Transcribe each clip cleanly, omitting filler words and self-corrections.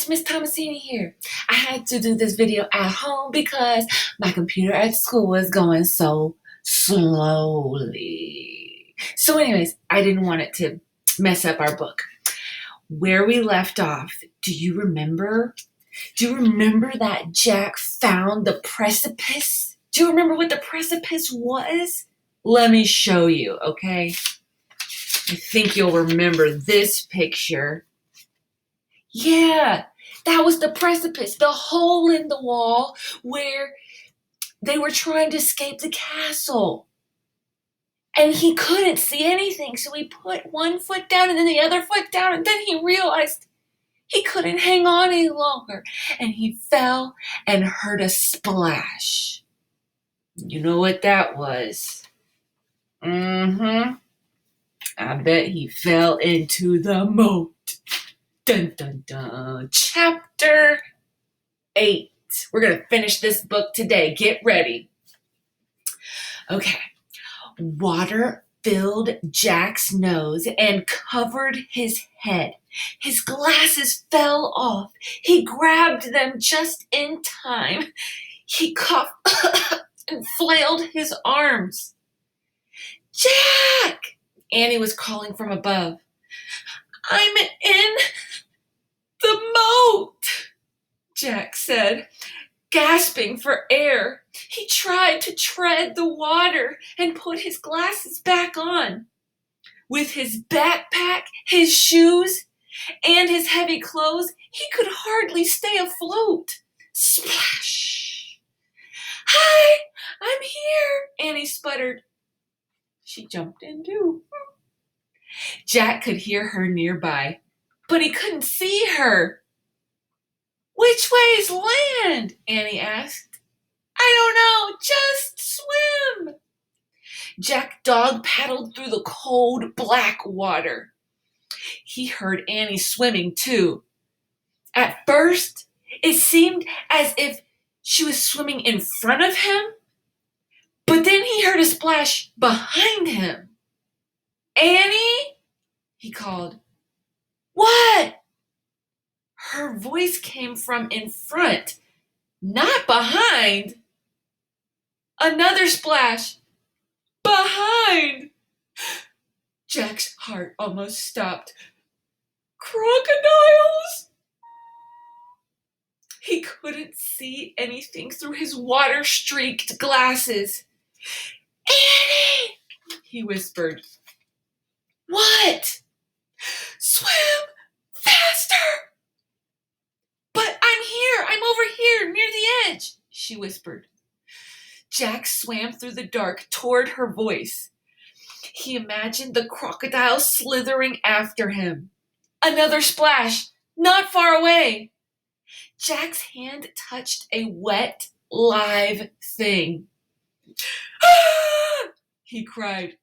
it's Miss Thomasini here. I had to do this video at home because my computer at school was going so slowly. So anyways, I didn't want it to mess up our book. Where we left off, do you remember? Do you remember that Jack found the precipice? Do you remember what the precipice was? Let me show you, okay? I think you'll remember this picture. Yeah, that was the precipice, the hole in the wall where they were trying to escape the castle. And he couldn't see anything, so he put one foot down and then the other foot down, and then he realized he couldn't hang on any longer. And he fell and heard a splash. You know what that was? I bet he fell into the moat. Dun, dun, dun. Chapter 8. We're going to finish this book today. Get ready. Okay. Water filled Jack's nose and covered his head. His glasses fell off. He grabbed them just in time. He coughed and flailed his arms. Jack! Annie was calling from above. I'm in the moat, Jack said, gasping for air. He tried to tread the water and put his glasses back on. With his backpack, his shoes, and his heavy clothes, he could hardly stay afloat. Splash! Hi, I'm here, Annie sputtered. She jumped in too. Jack could hear her nearby, but he couldn't see her. Which way's land? Annie asked. I don't know, just swim. Jack dog paddled through the cold, black water. He heard Annie swimming too. At first, it seemed as if she was swimming in front of him, but then he heard a splash behind him. Annie? He called. What? Her voice came from in front, not behind. Another splash. Behind! Jack's heart almost stopped. Crocodiles! He couldn't see anything through his water-streaked glasses. Annie! He whispered. What? Swim faster! But I'm over here near the edge, she whispered. Jack swam through the dark toward her voice. He imagined the crocodile slithering after him. Another splash, not far away. Jack's hand touched a wet, live thing. Ah! He cried.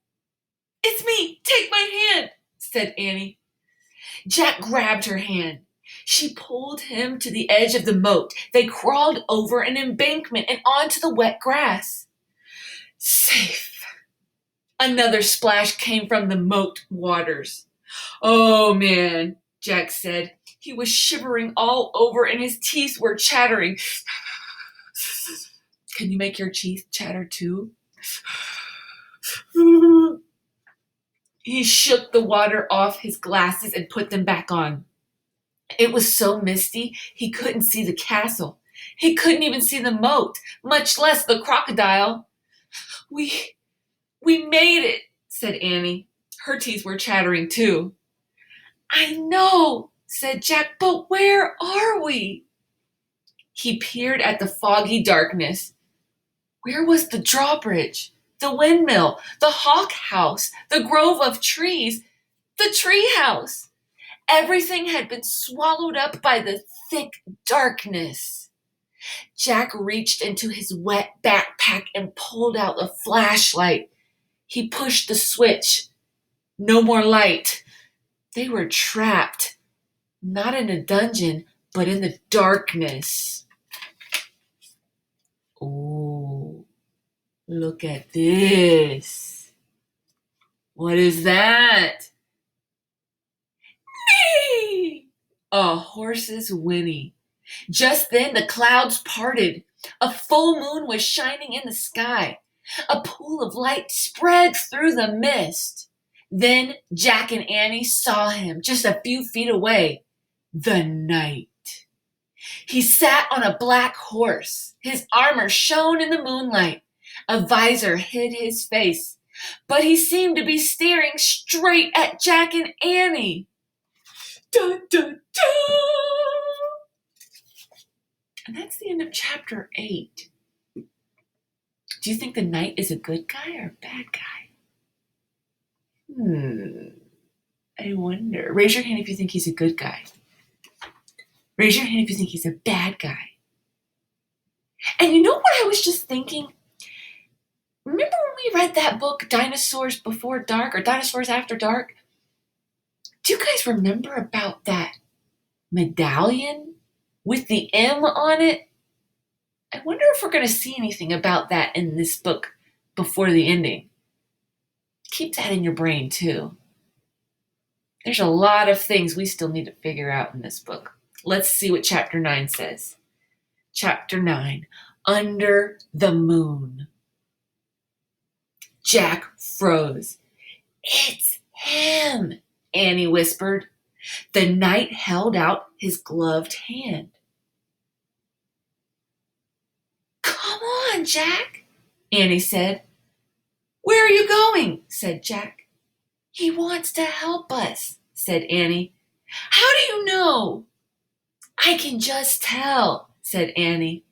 It's me, take my hand, said Annie. Jack grabbed her hand. She pulled him to the edge of the moat. They crawled over an embankment and onto the wet grass. Safe. Another splash came from the moat waters. Oh, man, Jack said. He was shivering all over and his teeth were chattering. Can you make your teeth chatter too? He shook the water off his glasses and put them back on. It was so misty, he couldn't see the castle. He couldn't even see the moat, much less the crocodile. We made it, said Annie. Her teeth were chattering too. I know, said Jack, but where are we? He peered at the foggy darkness. Where was the drawbridge, the windmill, the hawk house, the grove of trees, the tree house? Everything had been swallowed up by the thick darkness. Jack reached into his wet backpack and pulled out a flashlight. He pushed the switch. No more light. They were trapped, not in a dungeon, but in the darkness. Oh, look at this. What is that? Me! A horse's whinny. Just then the clouds parted. A full moon was shining in the sky. A pool of light spread through the mist. Then Jack and Annie saw him just a few feet away. The knight. He sat on a black horse. His armor shone in the moonlight. A visor hid his face, but he seemed to be staring straight at Jack and Annie. Dun, dun, dun! And that's the end of chapter 8. Do you think the knight is a good guy or a bad guy? I wonder. Raise your hand if you think he's a good guy. Raise your hand if you think he's a bad guy. And you know what I was just thinking? Remember when we read that book, Dinosaurs Before Dark, or Dinosaurs After Dark? Do you guys remember about that medallion with the M on it? I wonder if we're going to see anything about that in this book before the ending. Keep that in your brain too. There's a lot of things we still need to figure out in this book. Let's see what chapter 9 says. Chapter 9, Under the Moon. Jack froze. It's him, Annie whispered. The knight held out his gloved hand. Come on, Jack, Annie said. Where are you going? Said Jack. He wants to help us, said Annie. How do you know? I can just tell, said Annie.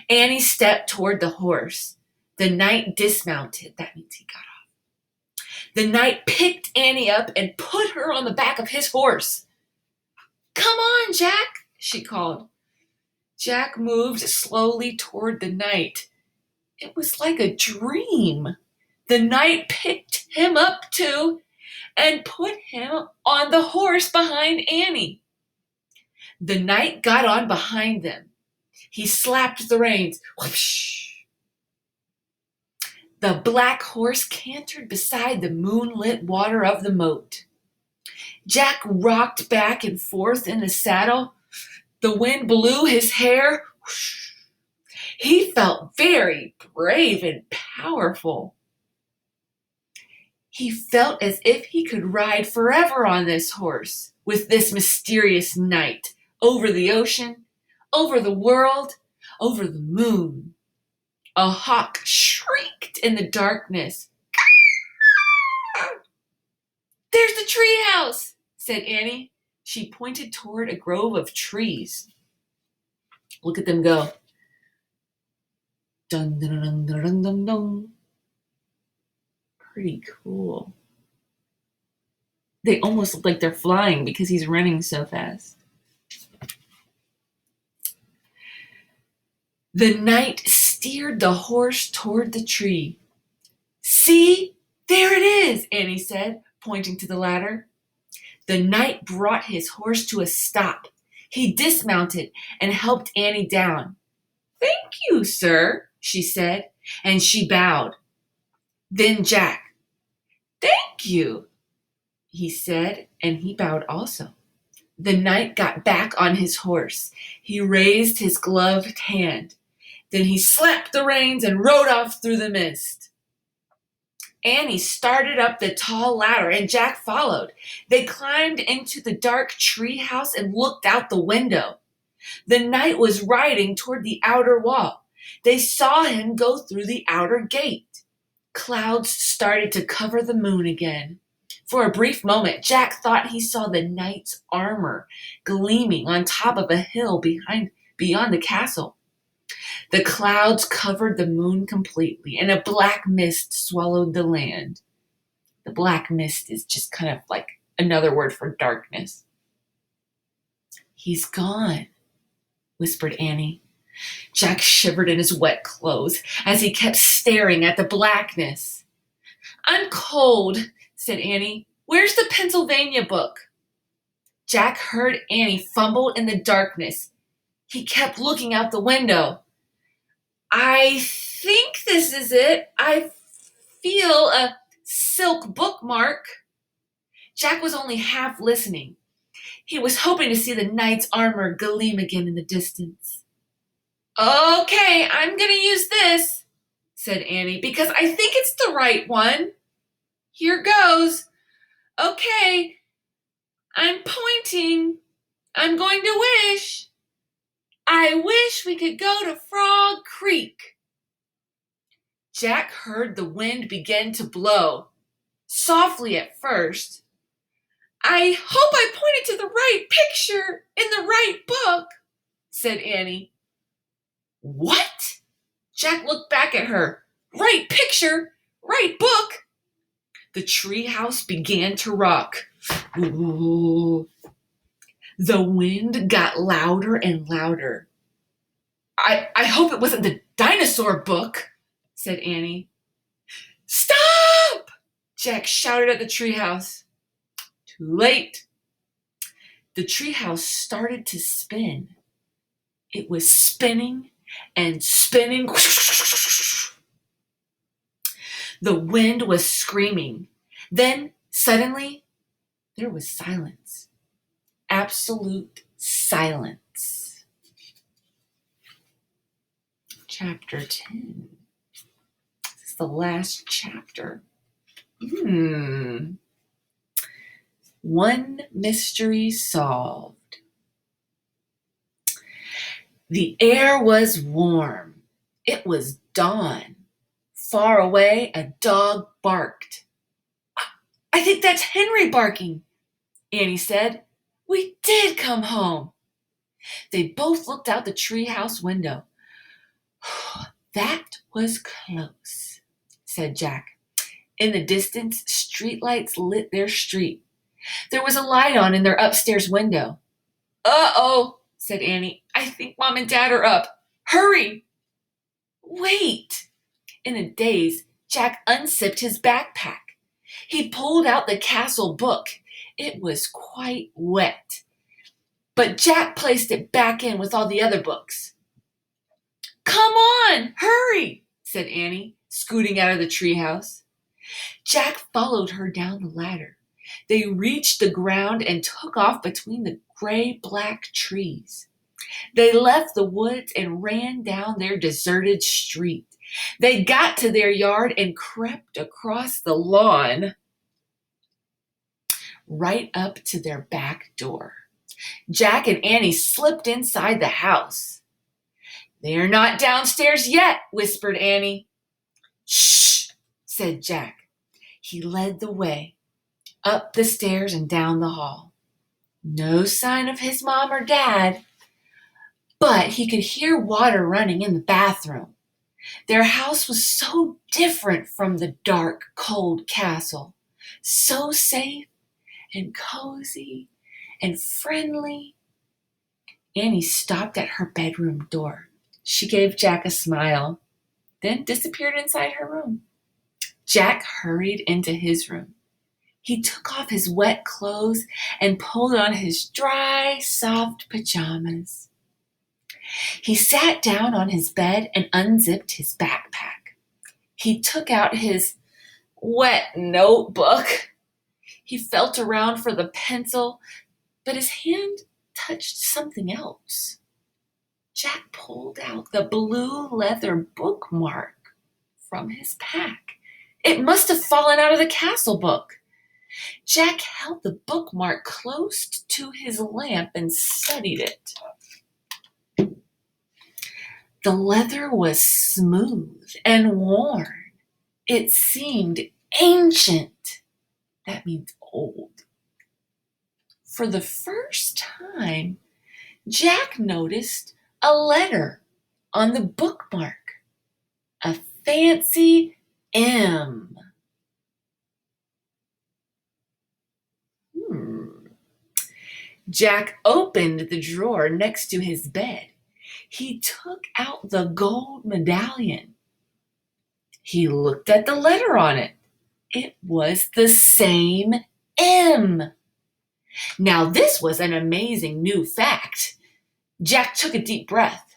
Annie stepped toward the horse. The knight dismounted. That means he got off. The knight picked Annie up and put her on the back of his horse. Come on, Jack, she called. Jack moved slowly toward the knight. It was like a dream. The knight picked him up too and put him on the horse behind Annie. The knight got on behind them. He slapped the reins. Whoosh! The black horse cantered beside the moonlit water of the moat. Jack rocked back and forth in the saddle. The wind blew his hair. Whoosh! He felt very brave and powerful. He felt as if he could ride forever on this horse with this mysterious knight over the ocean, over the world, over the moon. A hawk shrieked in the darkness. There's the treehouse, said Annie. She pointed toward a grove of trees. Look at them go. Dun, dun, dun, dun, dun, dun, dun. Pretty cool. They almost look like they're flying because he's running so fast. The knight steered the horse toward the tree. See, there it is, Annie said, pointing to the ladder. The knight brought his horse to a stop. He dismounted and helped Annie down. Thank you, sir, she said, and she bowed. Then Jack. Thank you, he said, and he bowed also. The knight got back on his horse. He raised his gloved hand. Then he slapped the reins and rode off through the mist. Annie started up the tall ladder and Jack followed. They climbed into the dark tree house and looked out the window. The knight was riding toward the outer wall. They saw him go through the outer gate. Clouds started to cover the moon again. For a brief moment, Jack thought he saw the knight's armor gleaming on top of a hill beyond the castle. The clouds covered the moon completely, and a black mist swallowed the land. The black mist is just kind of like another word for darkness. He's gone, whispered Annie. Jack shivered in his wet clothes as he kept staring at the blackness. I'm cold, said Annie. Where's the Pennsylvania book? Jack heard Annie fumble in the darkness. He kept looking out the window. I think this is it. I feel a silk bookmark. Jack was only half listening. He was hoping to see the knight's armor gleam again in the distance. "Okay, I'm going to use this," said Annie, "because I think it's the right one. Here goes. Okay, I'm pointing. I'm going to wish. I wish we could go to Frog Creek." Jack heard the wind begin to blow, softly at first. "I hope I pointed to the right picture in the right book," said Annie. "What?" Jack looked back at her. "Right picture? Right book?" The treehouse began to rock. Ooh. The wind got louder and louder. I hope it wasn't the dinosaur book," said Annie. "Stop!" Jack shouted at the treehouse. Too late. The treehouse started to spin. It was spinning and spinning. The wind was screaming. Then, suddenly, there was silence. Absolute silence. Chapter 10. This is the last chapter. One mystery solved. The air was warm. It was dawn. Far away, a dog barked. "I think that's Henry barking," Annie said. "We did come home." They both looked out the treehouse window. "That was close," said Jack. In the distance, streetlights lit their street. There was a light on in their upstairs window. "Uh-oh," said Annie. "I think Mom and Dad are up. Hurry!" "Wait!" In a daze, Jack unzipped his backpack. He pulled out the castle book. It was quite wet, but Jack placed it back in with all the other books. "Come on, hurry," said Annie, scooting out of the treehouse. Jack followed her down the ladder. They reached the ground and took off between the gray-black trees. They left the woods and ran down their deserted street. They got to their yard and crept across the lawn right up to their back door. Jack and Annie slipped inside the house. "They're not downstairs yet," whispered Annie. "Shh," said Jack. He led the way, up the stairs and down the hall. No sign of his mom or dad, but he could hear water running in the bathroom. Their house was so different from the dark, cold castle, so safe and cozy and friendly. Annie stopped at her bedroom door. She gave Jack a smile, then disappeared inside her room. Jack hurried into his room. He took off his wet clothes and pulled on his dry, soft pajamas. He sat down on his bed and unzipped his backpack. He took out his wet notebook. He felt around for the pencil, but his hand touched something else. Jack pulled out the blue leather bookmark from his pack. It must have fallen out of the castle book. Jack held the bookmark close to his lamp and studied it. The leather was smooth and worn. It seemed ancient. That means old. For the first time, Jack noticed a letter on the bookmark. A fancy M. Jack opened the drawer next to his bed. He took out the gold medallion. He looked at the letter on it. It was the same M. Now this was an amazing new fact. Jack took a deep breath.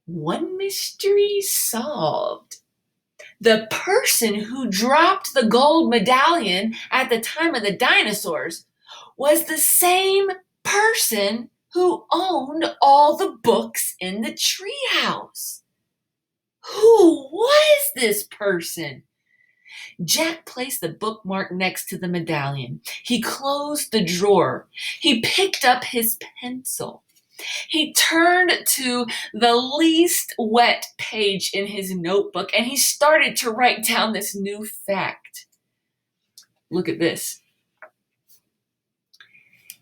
One mystery solved. The person who dropped the gold medallion at the time of the dinosaurs was the same person who owned all the books in the treehouse. Who was this person? Jack placed the bookmark next to the medallion. He closed the drawer. He picked up his pencil. He turned to the least wet page in his notebook and he started to write down this new fact. Look at this.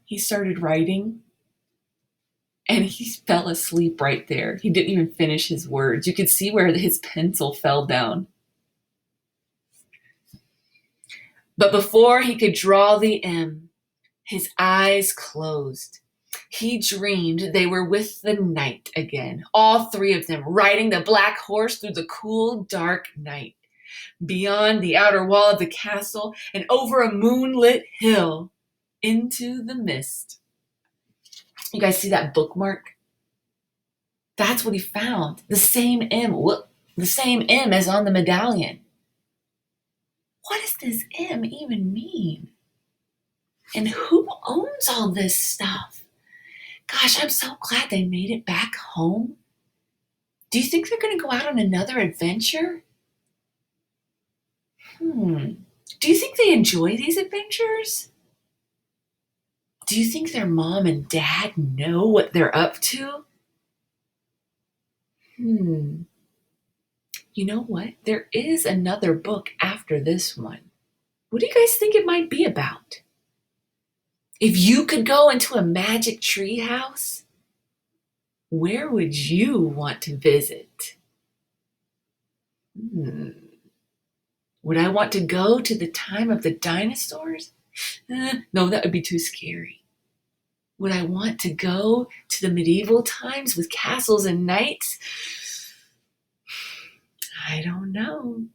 He started writing and he fell asleep right there. He didn't even finish his words. You could see where his pencil fell down. But before he could draw the M, his eyes closed. He dreamed they were with the knight again, all three of them, riding the black horse through the cool, dark night, beyond the outer wall of the castle and over a moonlit hill into the mist. You guys see that bookmark? That's what he found. The same M as on the medallion. What does this M even mean? And who owns all this stuff? Gosh, I'm so glad they made it back home. Do you think they're going to go out on another adventure? Do you think they enjoy these adventures? Do you think their mom and dad know what they're up to? You know what? There is another book after this one. What do you guys think it might be about? If you could go into a magic tree house, where would you want to visit? Would I want to go to the time of the dinosaurs? No, that would be too scary. Would I want to go to the medieval times with castles and knights? I don't know.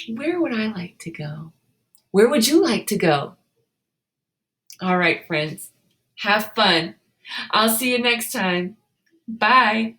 Where would I like to go? Where would you like to go? All right, friends, have fun. I'll see you next time. Bye.